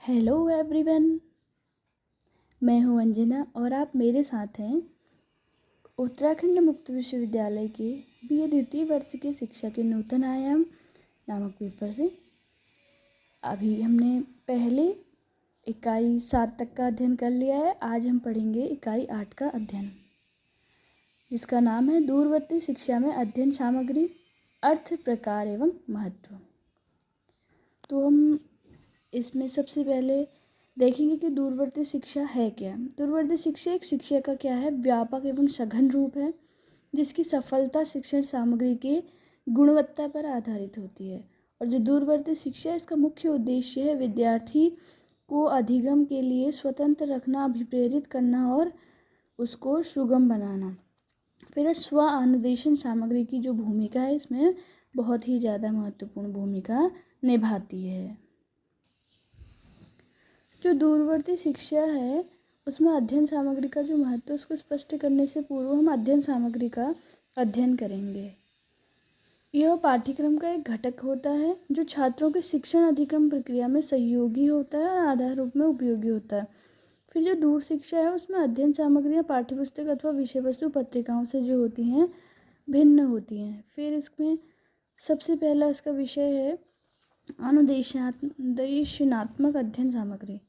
Hello everyone, मैं हूं अंजना और आप मेरे साथ हैं उत्तराखंड मुक्त विश्वविद्यालय के बीए द्वितीय वर्ष के शिक्षा के नूतन आयाम नामक पेपर से। अभी हमने पहले इकाई 7 तक का अध्ययन कर लिया है। आज हम पढ़ेंगे इकाई 8 का अध्ययन, जिसका नाम है दूरवर्ती शिक्षा में अध्ययन सामग्री, अर्थ, प्रकार एवं महत्व। तो हम इसमें सबसे पहले देखेंगे कि दूरवर्ती शिक्षा है क्या। दूरवर्ती शिक्षा एक शिक्षा का क्या है, व्यापक एवं सघन रूप है जिसकी सफलता शिक्षण सामग्री के गुणवत्ता पर आधारित होती है। और जो दूरवर्ती शिक्षा है, इसका मुख्य उद्देश्य है विद्यार्थी को अधिगम के लिए स्वतंत्र रखना, अभिप्रेरित करना और उसको सुगम बनाना। फिर स्व अनुदेशन सामग्री की जो भूमिका है, इसमें बहुत ही ज़्यादा महत्वपूर्ण भूमिका निभाती है। जो दूरवर्ती शिक्षा है उसमें अध्ययन सामग्री का जो महत्व है उसको स्पष्ट करने से पूर्व हम अध्ययन सामग्री का अध्ययन करेंगे। यह पाठ्यक्रम का एक घटक होता है जो छात्रों के शिक्षण अधिगम प्रक्रिया में सहयोगी होता है और आधार रूप में उपयोगी होता है। फिर जो दूर शिक्षा है उसमें अध्ययन सामग्रियाँ पाठ्यपुस्तक अथवा विषय वस्तु पत्रिकाओं से जो होती हैं भिन्न होती हैं। फिर इसमें सबसे पहला इसका विषय है अनुदेशनात्मक अध्ययन सामग्री,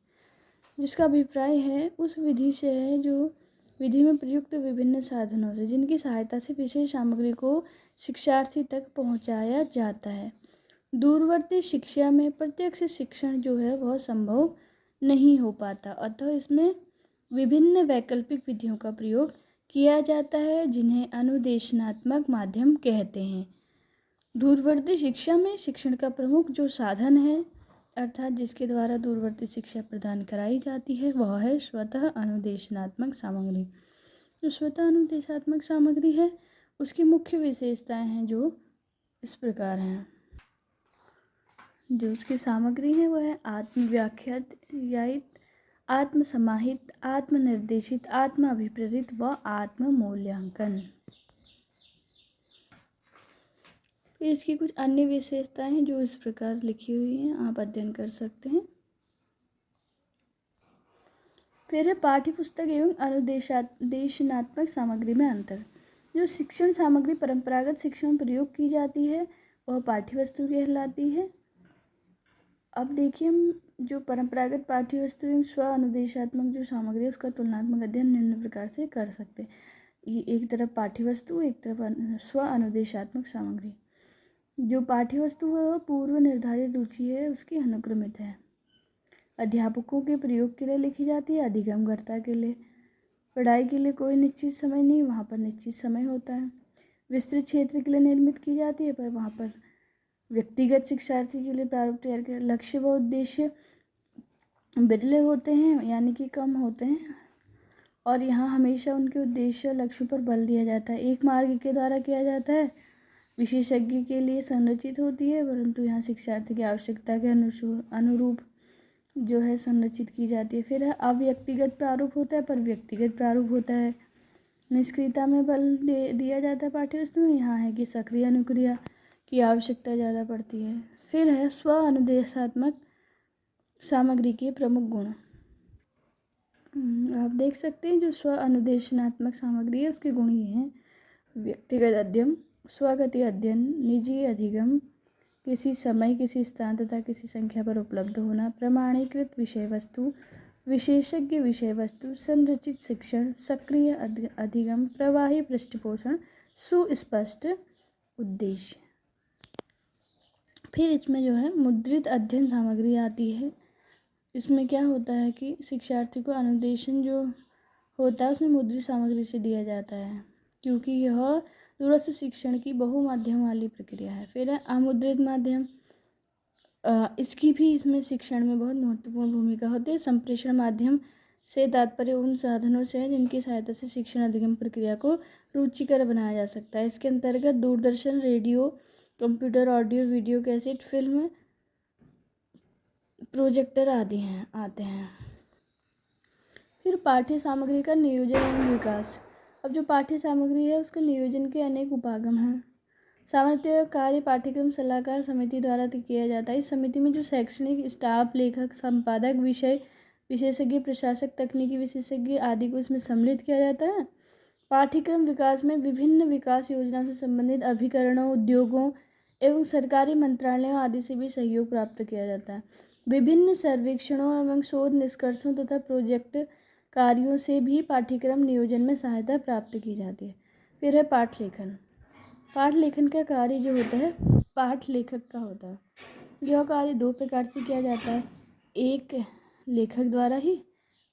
जिसका अभिप्राय है उस विधि से है जो विधि में प्रयुक्त विभिन्न साधनों से, जिनकी सहायता से विशेष सामग्री को शिक्षार्थी तक पहुंचाया जाता है। दूरवर्ती शिक्षा में प्रत्यक्ष शिक्षण जो है वह संभव नहीं हो पाता, अतः इसमें विभिन्न वैकल्पिक विधियों का प्रयोग किया जाता है जिन्हें अनुदेशनात्मक माध्यम कहते हैं। दूरवर्ती शिक्षा में शिक्षण का प्रमुख जो साधन है अर्थात जिसके द्वारा दूरवर्ती शिक्षा प्रदान कराई जाती है वह है स्वतः अनुदेशनात्मक सामग्री। जो स्वतः अनुदेशात्मक सामग्री है उसकी मुख्य विशेषताएं हैं जो इस प्रकार हैं। जो उसकी सामग्री है वह है आत्मव्याख्यात, आत्मसमाहित, आत्मनिर्देशित, आत्म अभिप्रेरित व आत्म मूल्यांकन। फिर इसकी कुछ अन्य विशेषताएं हैं जो इस प्रकार लिखी हुई हैं, आप अध्ययन कर सकते हैं। फिर है पाठ्यपुस्तक एवं अनुदेशनात्मक सामग्री में अंतर। जो शिक्षण सामग्री परंपरागत शिक्षण में प्रयोग की जाती है वह पाठ्यवस्तु कहलाती है। अब देखिए हम जो परंपरागत पाठ्यवस्तु एवं स्व अनुदेशात्मक जो सामग्री है उसका तुलनात्मक अध्ययन निम्न प्रकार से कर सकते हैं। ये एक तरफ पाठ्यवस्तु, एक तरफ स्व अनुदेशात्मक सामग्री। जो पाठ्यवस्तु है वह पूर्व निर्धारित रुचि है उसकी अनुक्रमित है, अध्यापकों के प्रयोग के लिए लिखी जाती है, अधिगमकर्ता के लिए। पढ़ाई के लिए कोई निश्चित समय नहीं, वहाँ पर निश्चित समय होता है। विस्तृत क्षेत्र के लिए निर्मित की जाती है पर वहाँ पर व्यक्तिगत शिक्षार्थी के लिए प्रारूप तैयार किया। लक्ष्य व उद्देश्य बिरले होते हैं यानी कि कम होते हैं और यहाँ हमेशा उनके उद्देश्य लक्ष्यों पर बल दिया जाता है। एक मार्ग के द्वारा किया जाता है, विशेषज्ञ के लिए संरचित होती है परंतु यहाँ शिक्षार्थी की आवश्यकता के अनुरूप जो है संरचित की जाती है। फिर अव्यक्तिगत प्रारूप होता है पर व्यक्तिगत प्रारूप होता है। निष्क्रियता में बल दिया जाता है पाठ्यवस्तु में, यहाँ है कि सक्रिय अनुक्रिया की आवश्यकता ज़्यादा पड़ती है। फिर है स्व अनुदेशात्मक सामग्री के प्रमुख गुण। आप देख सकते हैं जो स्व अनुदेशनात्मक सामग्री है उसके गुण ये हैं: व्यक्तिगत अध्ययन, स्वगति अध्ययन, निजी अधिगम, किसी समय, किसी स्थान तथा किसी संख्या पर उपलब्ध होना, प्रमाणीकृत विषय वस्तु, विशेषज्ञ विषय वस्तु, संरचित शिक्षण, सक्रिय अधिगम, प्रवाही पृष्ठपोषण, सुस्पष्ट उद्देश्य। फिर इसमें जो है मुद्रित अध्ययन सामग्री आती है। इसमें क्या होता है कि शिक्षार्थी को अनुदेशन जो होता है उसमें मुद्रित सामग्री से दिया जाता है क्योंकि यह दूरस्थ शिक्षण की बहुमाध्यम वाली प्रक्रिया है। फिर है अमुद्रित माध्यम, इसकी भी इसमें शिक्षण में बहुत महत्वपूर्ण भूमिका होती है। संप्रेषण माध्यम से तात्पर्य उन साधनों से है जिनकी सहायता से शिक्षण अधिगम प्रक्रिया को रुचिकर बनाया जा सकता है। इसके अंतर्गत Doordarshan, radio, computer, audio, video cassette, film, projector आदि आते हैं। फिर पाठ्य सामग्री का नियोजन एवं विकास। अब जो पाठ्य सामग्री है उसके नियोजन के अनेक उपागम हैं। सामान्यतः कार्य पाठ्यक्रम सलाहकार समिति द्वारा किया जाता है। इस समिति में जो शैक्षणिक स्टाफ, लेखक, संपादक, विषय विशेषज्ञ, प्रशासक, तकनीकी विशेषज्ञ आदि को इसमें सम्मिलित किया जाता है। पाठ्यक्रम विकास में विभिन्न विकास योजनाओं से संबंधित अभिकरणों, उद्योगों एवं सरकारी मंत्रालयों आदि से भी सहयोग प्राप्त किया जाता है। विभिन्न सर्वेक्षणों एवं शोध निष्कर्षों तथा प्रोजेक्ट कार्यों से भी पाठ्यक्रम नियोजन में सहायता प्राप्त की जाती है। फिर है पाठ लेखन। पाठ लेखन का कार्य जो होता है पाठ लेखक का होता है। यह कार्य दो प्रकार से किया जाता है, एक लेखक द्वारा ही,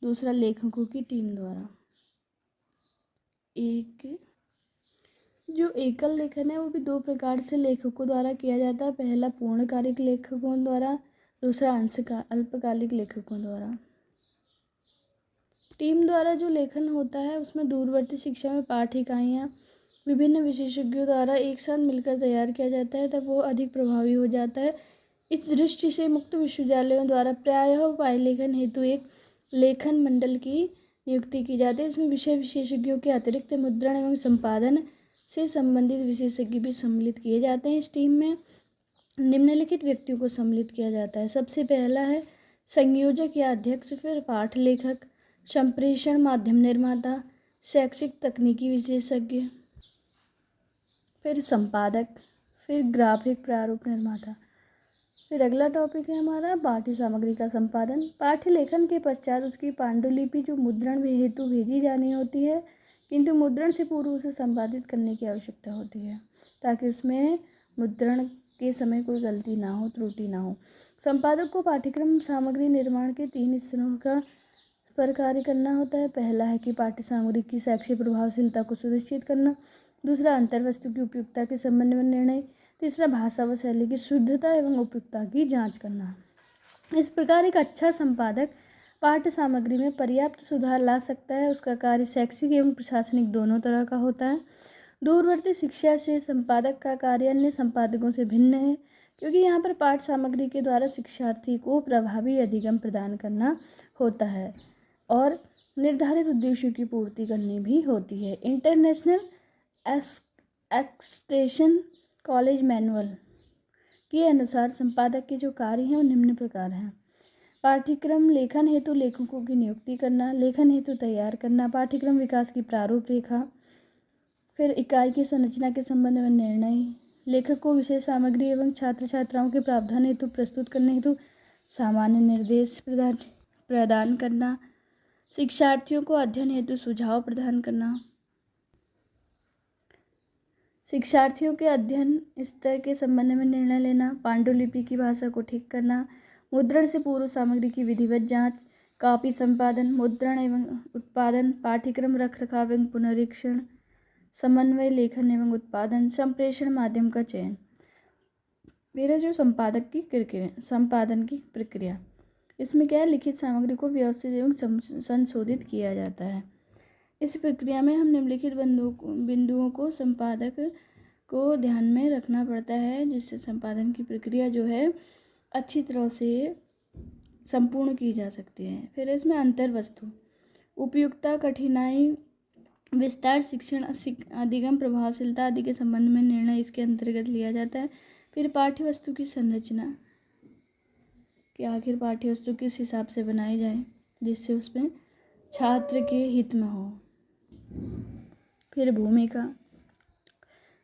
दूसरा लेखकों की टीम द्वारा। एक जो एकल लेखन है वो भी दो प्रकार से लेखकों द्वारा किया जाता है। पहला पूर्णकालिक लेखकों द्वारा, दूसरा अल्पकालिक लेखकों द्वारा। टीम द्वारा जो लेखन होता है उसमें दूरवर्ती शिक्षा में पाठ इकाइयाँ विभिन्न विशेषज्ञों द्वारा एक साथ मिलकर तैयार किया जाता है, तब वो अधिक प्रभावी हो जाता है। इस दृष्टि से मुक्त विश्वविद्यालयों द्वारा प्रायः उपाय लेखन हेतु एक लेखन मंडल की नियुक्ति की जाती है। इसमें विषय विशेषज्ञों के अतिरिक्त मुद्रण एवं संपादन से संबंधित विशेषज्ञ भी सम्मिलित किए जाते हैं। इस टीम में निम्नलिखित व्यक्तियों को सम्मिलित किया जाता है। सबसे पहला है संयोजक या अध्यक्ष, फिर पाठ लेखक, संप्रेषण माध्यम निर्माता, शैक्षिक तकनीकी विशेषज्ञ, फिर संपादक, फिर ग्राफिक प्रारूप निर्माता। फिर अगला टॉपिक है हमारा पाठ्य सामग्री का संपादन। पाठ्य लेखन के पश्चात उसकी पांडुलिपि जो मुद्रण हेतु भेजी जानी होती है, किंतु मुद्रण से पूर्व उसे संपादित करने की आवश्यकता होती है ताकि उसमें मुद्रण के समय कोई गलती ना हो, त्रुटि ना हो। संपादक को पाठ्यक्रम सामग्री निर्माण के 3 स्तरों पर कार्य करना होता है। पहला है कि पाठ्य सामग्री की शैक्षिक प्रभावशीलता को सुनिश्चित करना, दूसरा अंतर्वस्तु की उपयुक्तता के संबंध में निर्णय, तीसरा भाषा व शैली की शुद्धता एवं उपयुक्तता की जांच करना। इस प्रकार एक अच्छा संपादक पाठ्य सामग्री में पर्याप्त सुधार ला सकता है। उसका कार्य शैक्षिक एवं प्रशासनिक दोनों तरह का होता है। दूरवर्ती शिक्षा से संपादक का कार्य अन्य संपादकों से भिन्न है, क्योंकि यहाँ पर पाठ्य सामग्री के द्वारा शिक्षार्थी को प्रभावी अधिगम प्रदान करना होता है और निर्धारित उद्देश्यों की पूर्ति करनी भी होती है। इंटरनेशनल एक्सटेंशन कॉलेज मैनुअल के अनुसार संपादक के जो कार्य हैं वो निम्न प्रकार हैं। पाठ्यक्रम लेखन हेतु लेखकों की नियुक्ति करना, लेखन हेतु तैयार करना, पाठ्यक्रम विकास की प्रारूप रेखा, फिर इकाई की संरचना के संबंध में निर्णय, लेखक को विषय सामग्री एवं छात्र छात्राओं के प्रावधान हेतु प्रस्तुत करने हेतु सामान्य निर्देश प्रदान करना, शिक्षार्थियों को अध्ययन हेतु सुझाव प्रदान करना, शिक्षार्थियों के अध्ययन स्तर के संबंध में निर्णय लेना, पांडुलिपि की भाषा को ठीक करना, मुद्रण से पूर्व सामग्री की विधिवत जांच, कॉपी संपादन, मुद्रण एवं उत्पादन, पाठ्यक्रम रखरखाव एवं पुनरीक्षण, समन्वय लेखन एवं उत्पादन, संप्रेषण माध्यम का चयन। मेरा जो संपादन की प्रक्रिया, इसमें क्या है, लिखित सामग्री को व्यवस्थित एवं संशोधित किया जाता है। इस प्रक्रिया में हम निम्नलिखित बिंदुओं को संपादक को ध्यान में रखना पड़ता है, जिससे संपादन की प्रक्रिया जो है अच्छी तरह से संपूर्ण की जा सकती है। फिर इसमें अंतर्वस्तु, उपयुक्तता, कठिनाई, विस्तार, शिक्षण, अधिगम, प्रभावशीलता आदि के संबंध में निर्णय इसके अंतर्गत लिया जाता है। फिर पाठ्यवस्तु की संरचना, कि आखिर पाठ्यवस्तु किस हिसाब से बनाई जाए जिससे उसमें छात्र के हित में हो। फिर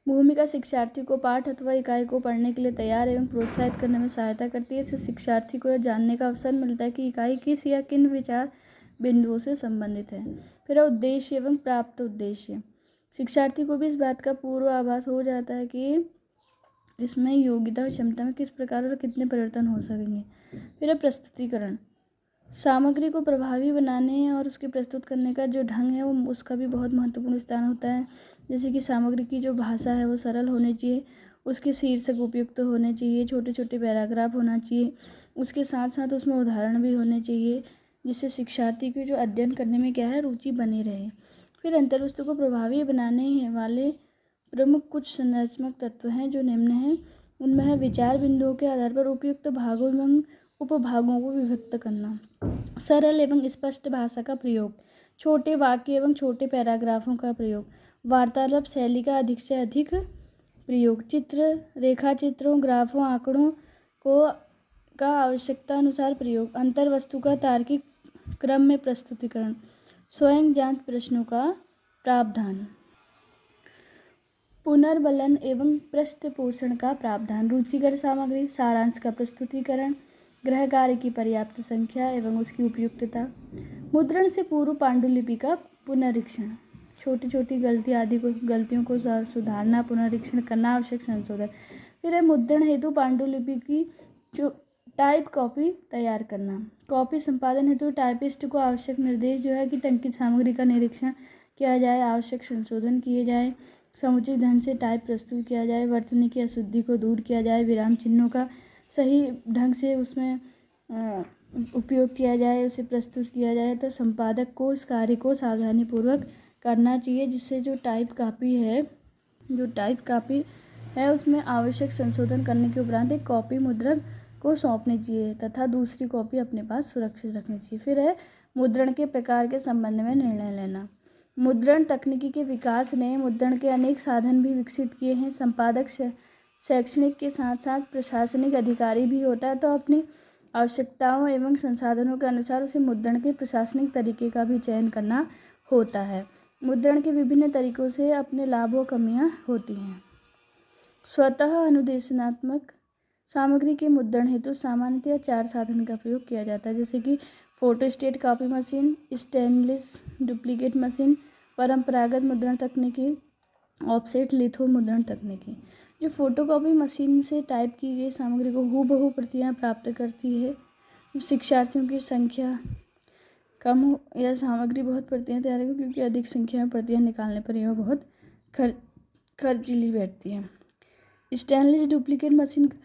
भूमिका शिक्षार्थी को पाठ अथवा इकाई को पढ़ने के लिए तैयार एवं प्रोत्साहित करने में सहायता करती है। इससे शिक्षार्थी को यह जानने का अवसर मिलता है कि इकाई किस या किन विचार बिंदुओं से संबंधित है। फिर उद्देश्य एवं प्राप्त उद्देश्य, शिक्षार्थी को भी इस बात का पूर्वाभास हो जाता है कि इसमें योग्यता और क्षमता में किस प्रकार और कितने परिवर्तन हो सकेंगे। फिर प्रस्तुतिकरण, सामग्री को प्रभावी बनाने और उसके प्रस्तुत करने का जो ढंग है वो उसका भी बहुत महत्वपूर्ण स्थान होता है। जैसे कि सामग्री की जो भाषा है वो सरल होनी चाहिए, उसके शीर्षक उपयुक्त होने चाहिए, छोटे छोटे पैराग्राफ होना चाहिए, उसके साथ साथ उसमें उदाहरण भी होने चाहिए, जिससे शिक्षार्थी की जो अध्ययन करने में क्या है रुचि बनी रहे। फिर अंतर्वस्तु को प्रभावी बनाने वाले प्रमुख कुछ संरचनात्मक तत्व हैं जो निम्न हैं। उनमें है विचार बिंदुओं के आधार पर उपयुक्त भागों एवं उपभागों को विभक्त करना, सरल एवं स्पष्ट भाषा का प्रयोग, छोटे वाक्य एवं छोटे पैराग्राफों का प्रयोग, वार्तालाप शैली का अधिक से अधिक प्रयोग। चित्र, रेखा चित्रों, ग्राफों, आंकड़ों को का आवश्यकता अनुसार प्रयोग। अंतर वस्तु का तार्किक क्रम में प्रस्तुतिकरण। स्वयं जांच प्रश्नों का प्रावधान। पुनर्बलन एवं पृष्ठपोषण का प्रावधान। रुचिकर सामग्री, सारांश का प्रस्तुतिकरण, गृह कार्य की पर्याप्त संख्या एवं उसकी उपयुक्तता। मुद्रण से पूर्व पांडुलिपि का पुनरीक्षण। छोटी छोटी गलतियों को सुधारना, पुनरीक्षण करना, आवश्यक संशोधन। फिर है मुद्रण हेतु पांडुलिपि की जो टाइप कॉपी तैयार करना। कॉपी संपादन हेतु टाइपिस्ट को आवश्यक निर्देश जो है कि टंकित सामग्री का निरीक्षण किया जाए, आवश्यक संशोधन किए जाए, समुचित ढंग से टाइप प्रस्तुत किया जाए, वर्तनी की अशुद्धि को दूर किया जाए, विराम चिन्हों का सही ढंग से उसमें उपयोग किया जाए, उसे प्रस्तुत किया जाए। तो संपादक को इस कार्य को सावधानीपूर्वक करना चाहिए, जिससे जो टाइप कापी है उसमें आवश्यक संशोधन करने के उपरांत एक कॉपी मुद्रक को सौंपनी चाहिए तथा दूसरी कॉपी अपने पास सुरक्षित रखनी चाहिए। फिर है मुद्रण के प्रकार के संबंध में निर्णय लेना। मुद्रण तकनीकी के विकास ने मुद्रण के अनेक साधन भी विकसित किए हैं। संपादक शैक्षणिक के साथ साथ प्रशासनिक अधिकारी भी होता है, तो अपनी आवश्यकताओं एवं संसाधनों के अनुसार उसे मुद्रण के प्रशासनिक तरीके का भी चयन करना होता है। मुद्रण के विभिन्न तरीकों से अपने लाभ और कमियां होती हैं। स्वतः अनुदेशनात्मक सामग्री के मुद्रण हेतु सामान्यतः 4 साधन का प्रयोग किया जाता है, जैसे कि photostat copy machine, stainless duplicate machine, परंपरागत मुद्रण तकनीकी, ऑफसेट लिथो मुद्रण तकनीकी। जो फोटोकॉपी मशीन से टाइप की गई सामग्री को हूबहू प्रतियां प्राप्त करती है। शिक्षार्थियों की संख्या कम हो या सामग्री बहुत प्रतियां तैयार हो, क्योंकि अधिक संख्या में प्रतियां निकालने पर यह बहुत खर्चीली बैठती है। स्टेनलेस डुप्लीकेट मशीन का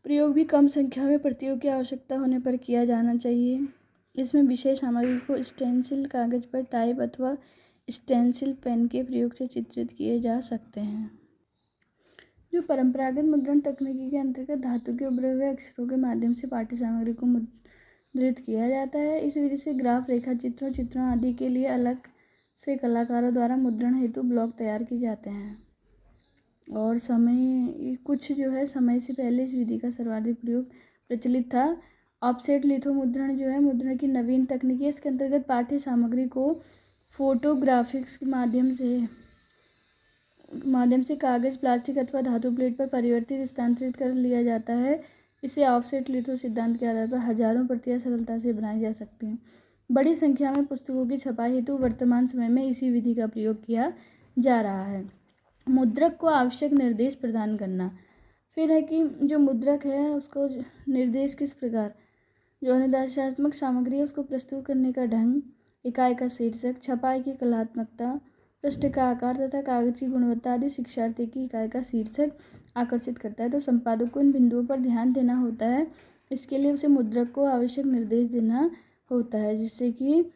प्रयोग भी कम संख्या में प्रतियों की आवश्यकता होने पर किया जाना चाहिए। इसमें विशेष सामग्री को स्टेंसिल कागज पर टाइप अथवा स्टेंसिल पेन के प्रयोग से चित्रित किए जा सकते हैं। जो परंपरागत मुद्रण तकनीकी के अंतर्गत धातु के उभरे हुए अक्षरों के माध्यम से पाठ्य सामग्री को मुद्रित किया जाता है। इस विधि से ग्राफ, रेखा चित्रों आदि के लिए अलग से कलाकारों द्वारा मुद्रण हेतु ब्लॉक तैयार किए जाते हैं। और समय से पहले इस विधि का सर्वाधिक प्रयोग प्रचलित था। ऑफसेट लिथो मुद्रण जो है मुद्रण की नवीन तकनीक है। इसके अंतर्गत पाठ्य सामग्री को फोटोग्राफिक्स के माध्यम से कागज, प्लास्टिक अथवा धातु प्लेट पर परिवर्तित स्थानांतरित कर लिया जाता है। इसे ऑफसेट लिथो सिद्धांत के आधार पर हजारों प्रतियां सरलता से बनाई जा सकती हैं। बड़ी संख्या में पुस्तकों की छपाई हेतु वर्तमान समय में इसी विधि का प्रयोग किया जा रहा है। मुद्रक को आवश्यक निर्देश प्रदान करना। फिर है कि जो मुद्रक है उसको निर्देश किस प्रकार, जो अनुदेशात्मक सामग्री है उसको प्रस्तुत करने का ढंग, इकाई का शीर्षक, छपाई की कलात्मकता, पृष्ठ का आकार तथा कागज की गुणवत्ता आदि शिक्षार्थी की इकाई का शीर्षक आकर्षित करता है। तो संपादक को इन बिंदुओं पर ध्यान देना होता है। इसके लिए उसे मुद्रक को आवश्यक निर्देश देना होता है, जिससे कि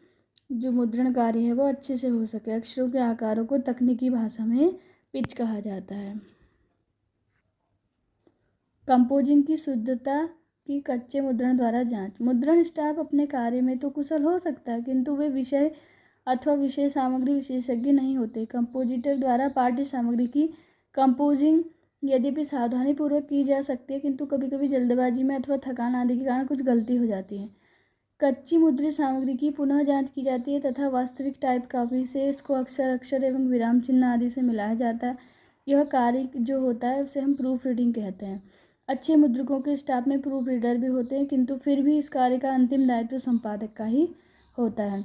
जो मुद्रण कार्य है वो अच्छे से हो सके। अक्षरों के आकारों को तकनीकी भाषा में पिच कहा जाता है। कंपोजिंग की शुद्धता की कच्चे मुद्रण द्वारा जांच। मुद्रण स्टाफ अपने कार्य में तो कुशल हो सकता है, किंतु वे विषय अथवा विषय सामग्री विशेषज्ञ नहीं होते। कंपोजिटर द्वारा पाठ्य सामग्री की कंपोजिंग यद्यपि सावधानी पूर्वक की जा सकती है, किंतु कभी कभी जल्दबाजी में अथवा थकान आदि के कारण कुछ गलती हो जाती है। कच्ची मुद्रित सामग्री की पुनः जांच की जाती है तथा वास्तविक टाइप कॉपी से इसको अक्षर एवं विराम चिन्ह आदि से मिलाया जाता है। यह कार्य जो होता है उसे हम प्रूफ रीडिंग कहते हैं। अच्छे मुद्रकों के स्टाफ में प्रूफ रीडर भी होते हैं, किंतु फिर भी इस कार्य का अंतिम दायित्व संपादक का ही होता है।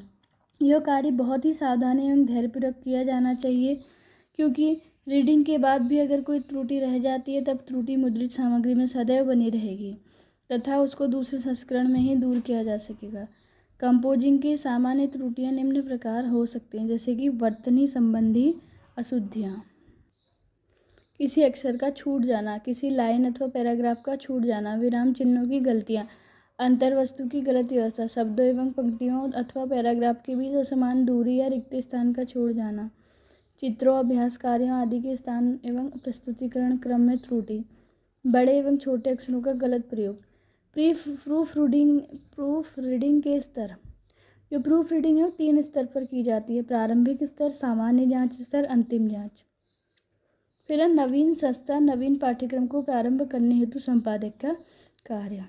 यह कार्य बहुत ही सावधानी एवं धैर्यपूर्वक किया जाना चाहिए, क्योंकि रीडिंग के बाद भी अगर कोई त्रुटि रह जाती है तब त्रुटि मुद्रित सामग्री में सदैव बनी रहेगी तथा उसको दूसरे संस्करण में ही दूर किया जा सकेगा। कंपोजिंग की सामान्य त्रुटियां निम्न प्रकार हो सकती हैं, जैसे कि वर्तनी संबंधी अशुद्धियाँ, किसी अक्षर का छूट जाना, किसी लाइन अथवा पैराग्राफ का छूट जाना, विराम चिन्हों की गलतियाँ, अंतर वस्तु की गलत व्यवस्था, शब्दों एवं पंक्तियों अथवा पैराग्राफ के बीच असमान दूरी या रिक्त स्थान का छोड़ जाना, चित्रों, अभ्यास कार्यों आदि के स्थान एवं प्रस्तुतिकरण क्रम में त्रुटि, बड़े एवं छोटे अक्षरों का गलत प्रयोग। प्रूफ रीडिंग के स्तर। जो प्रूफ रीडिंग है वो 3 स्तर पर की जाती है: प्रारंभिक स्तर, सामान्य जांच स्तर, अंतिम जांच। फिर नवीन संस्था नवीन पाठ्यक्रम को प्रारंभ करने हेतु संपादक का कार्य।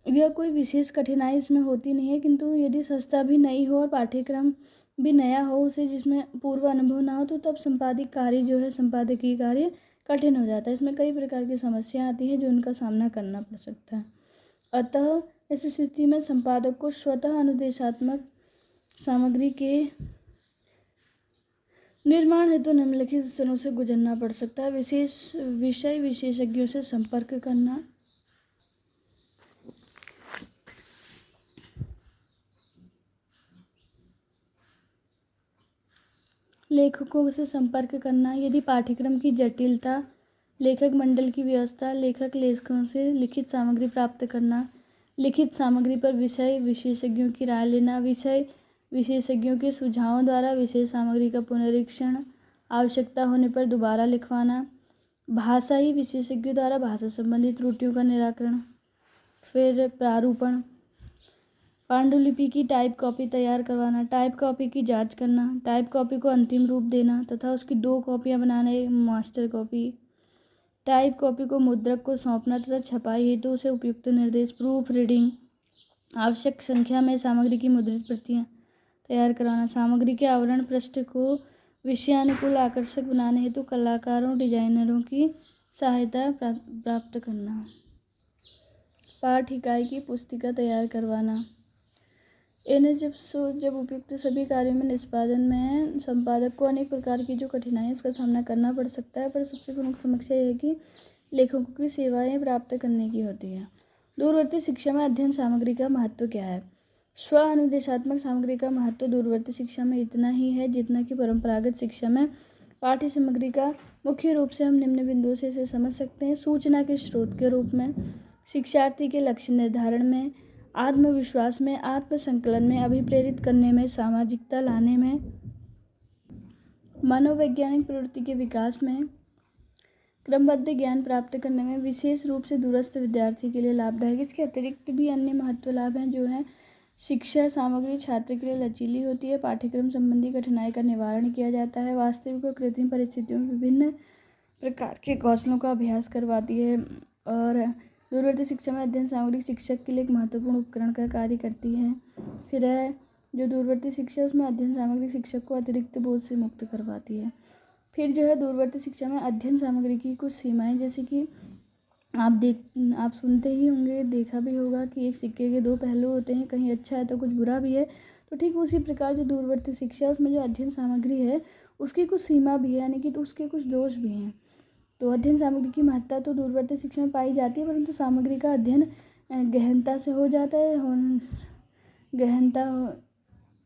यह कोई विशेष कठिनाई इसमें होती नहीं है, किंतु यदि संस्था भी नई हो और पाठ्यक्रम भी नया हो, उसे जिसमें पूर्व अनुभव ना हो, तो तब संपादक कार्य जो है संपादकीय कार्य कठिन हो जाता है। इसमें कई प्रकार की समस्या आती है जो उनका सामना करना पड़ सकता है। अतः इस स्थिति में संपादक को स्वतः अनुदेशात्मक सामग्री के निर्माण हेतु निम्नलिखित स्तरों से गुजरना पड़ सकता है। विषय विशेषज्ञों से संपर्क करना, लेखकों से संपर्क करना, यदि पाठ्यक्रम की जटिलता, लेखक मंडल की व्यवस्था, लेखकों से लिखित सामग्री प्राप्त करना, लिखित सामग्री पर विषय विशेषज्ञों की राय लेना, विषय विशेषज्ञों के सुझावों द्वारा विषय सामग्री का पुनरीक्षण, आवश्यकता होने पर दोबारा लिखवाना, भाषाई विशेषज्ञों द्वारा भाषा संबंधी त्रुटियों का निराकरण, फिर प्रारूपण, पांडुलिपि की टाइप कॉपी तैयार करवाना, टाइप कॉपी की जांच करना, टाइप कॉपी को अंतिम रूप देना तथा उसकी 2 कॉपियां बनाना, एक मास्टर कॉपी, टाइप कॉपी को मुद्रक को सौंपना तथा छपाई हेतु उसे उपयुक्त निर्देश, प्रूफ रीडिंग, आवश्यक संख्या में सामग्री की मुद्रित प्रतियां तैयार कराना, सामग्री के आवरण पृष्ठ को विषयानुकूल आकर्षक बनाने हेतु कलाकारों डिजाइनरों की सहायता प्राप्त करना, पाठ इकाई की पुस्तिका तैयार करवाना। इन्हें जब उपयुक्त सभी कार्यों में निष्पादन में संपादक को अनेक प्रकार की जो कठिनाई इसका सामना करना पड़ सकता है, पर सबसे प्रमुख समस्या यह है कि लेखकों की सेवाएं प्राप्त करने की होती है। दूरवर्ती शिक्षा में अध्ययन सामग्री का महत्व क्या है? स्व अनुदेशात्मक सामग्री का महत्व दूरवर्ती शिक्षा में इतना ही है जितना कि परंपरागत शिक्षा में। पाठ्य सामग्री का मुख्य रूप से हम निम्न बिंदुओं से इसे समझ सकते हैं। सूचना के स्रोत के रूप में, शिक्षार्थी के लक्ष्य निर्धारण में, आत्मविश्वास में, आत्मसंकलन में, अभिप्रेरित करने में, सामाजिकता लाने में, मनोवैज्ञानिक प्रवृत्ति के विकास में, क्रमबद्ध ज्ञान प्राप्त करने में, विशेष रूप से दूरस्थ विद्यार्थी के लिए लाभदायक। इसके अतिरिक्त भी अन्य महत्व लाभ हैं जो हैं शिक्षा सामग्री छात्र के लिए लचीली होती है, पाठ्यक्रम संबंधी कठिनाई का निवारण किया जाता है, वास्तविक और कृत्रिम परिस्थितियों में विभिन्न प्रकार के कौशलों का अभ्यास करवाती है और दूरवर्ती शिक्षा में अध्ययन सामग्री शिक्षक के लिए एक महत्वपूर्ण उपकरण का कार्य करती है। फिर है जो दूरवर्ती शिक्षा उसमें अध्ययन सामग्री शिक्षक को अतिरिक्त बोझ से मुक्त करवाती है। फिर जो है दूरवर्ती शिक्षा में अध्ययन सामग्री की कुछ सीमाएं, जैसे कि आप सुनते ही होंगे, देखा भी होगा कि एक सिक्के के 2 पहलू होते हैं, कहीं अच्छा है तो कुछ बुरा भी है। तो ठीक उसी प्रकार जो दूरवर्ती शिक्षा है उसमें जो अध्ययन सामग्री है उसकी कुछ सीमा भी है, यानी कि तो उसके कुछ दोष भी हैं। तो अध्ययन सामग्री की महत्ता तो दूरवर्ती शिक्षा में पाई जाती है, परंतु सामग्री का अध्ययन गहनता से हो जाता है,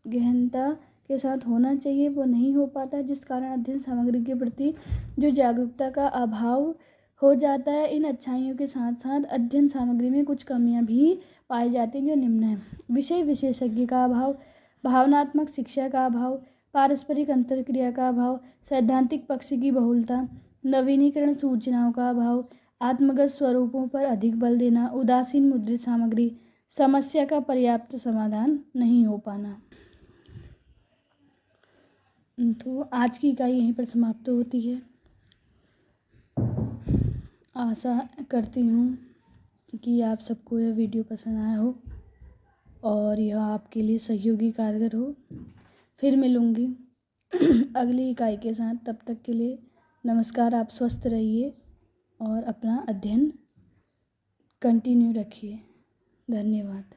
गहनता के साथ होना चाहिए, वो नहीं हो पाता, जिस कारण अध्ययन सामग्री के प्रति जो जागरूकता का अभाव हो जाता है। इन अच्छाइयों के साथ साथ अध्ययन सामग्री में कुछ कमियां भी पाई जाती हैं जो निम्न है: विषय विशेषज्ञ का अभाव, भावनात्मक शिक्षा का अभाव, पारस्परिक अंतरक्रिया का अभाव, सैद्धांतिक पक्ष की बहुलता, नवीनीकरण सूचनाओं का अभाव, आत्मगत स्वरूपों पर अधिक बल देना, उदासीन मुद्रित सामग्री, समस्या का पर्याप्त समाधान नहीं हो पाना। तो आज की इकाई यहीं पर समाप्त होती है। आशा करती हूँ कि आप सबको यह वीडियो पसंद आया हो और यह आपके लिए सहयोगी कारगर हो। फिर मिलूँगी अगली इकाई के साथ, तब तक के लिए नमस्कार। आप स्वस्थ रहिए और अपना अध्ययन कंटिन्यू रखिए। धन्यवाद।